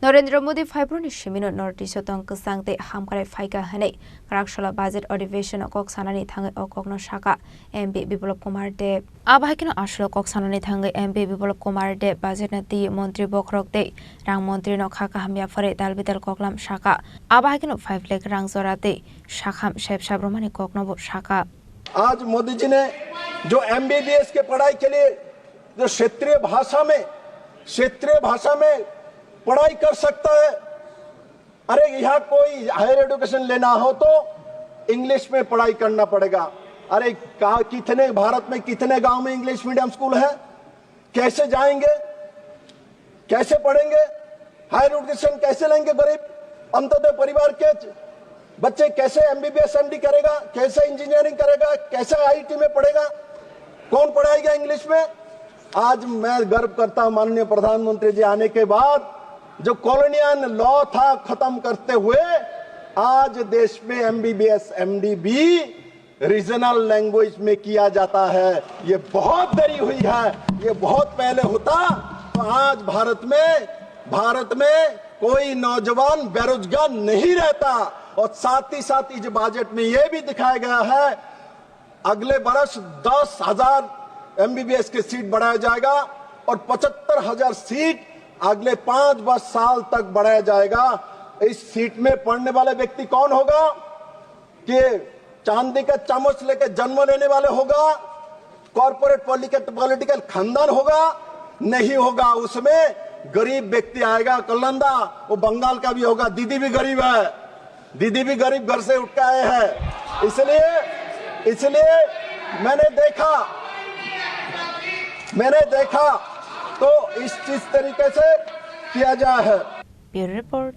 Narendra Modi फाइब्रोनि सिमिनो north east तंग सांगते हामकारे फाइका हने कराकशला बजट अधिवेशन कक सानानि थांगे अककनो शाखा एमपी बिप्लब कुमार देव आबाहिकनो आश्रय कक सानानि थांगे एमपी बिप्लब कुमार देव बजट नति मंत्री बखरक दे रां मंत्री न खाका हामिया फरे दालबिदल ककलाम शाखा आबाहिकनो 5 लाख रां जराते शाखाम शेफ साब्रमणि ककनबो शाखा। आज मोदी जी ने जो एमबीबीएस के पढ़ाई के लिए जो क्षेत्रीय भाषा में पढ़ाई कर सकता है। अरे यहाँ कोई हायर एजुकेशन लेना हो तो इंग्लिश में पढ़ाई करना पड़ेगा। अरे कितने भारत में कितने गांव में इंग्लिश मीडियम स्कूल है? कैसे जाएंगे, कैसे पढ़ेंगे, हायर एजुकेशन कैसे लेंगे? गरीब अंत्योदय परिवार के बच्चे कैसे एमबीबीएस एमडी करेगा, कैसे इंजीनियरिंग करेगा, कैसे आईटी में पढ़ेगा? कौन पढ़ाएगा इंग्लिश में? आज मैं गर्व करता हूं माननीय प्रधानमंत्री जी आने के बाद जो कॉलोनियल लॉ था खत्म करते हुए आज देश में एमबीबीएस एमडी भी रीजनल लैंग्वेज में किया जाता है। ये बहुत देरी हुई है, ये बहुत पहले होता तो आज भारत में कोई नौजवान बेरोजगार नहीं रहता। और साथ ही इस बजट में यह भी दिखाया गया है अगले वर्ष 10,000 एमबीबीएस के सीट बढ़ाया जाएगा और 75,000 सीट अगले 5 साल तक बढ़ाया जाएगा। इस सीट में पढ़ने वाले व्यक्ति कौन होगा? कि चांदी का चम्मच लेकर जन्म लेने वाले होगा? कॉर्पोरेट पॉलिटिकल खानदान होगा? नहीं होगा। उसमें गरीब व्यक्ति आएगा। कलंदा वो बंगाल का भी होगा। दीदी भी गरीब है, दीदी भी गरीब घर से उठ के आए हैं। इसलिए मैंने देखा तो इस तरीके से किया जाए है। Bureau report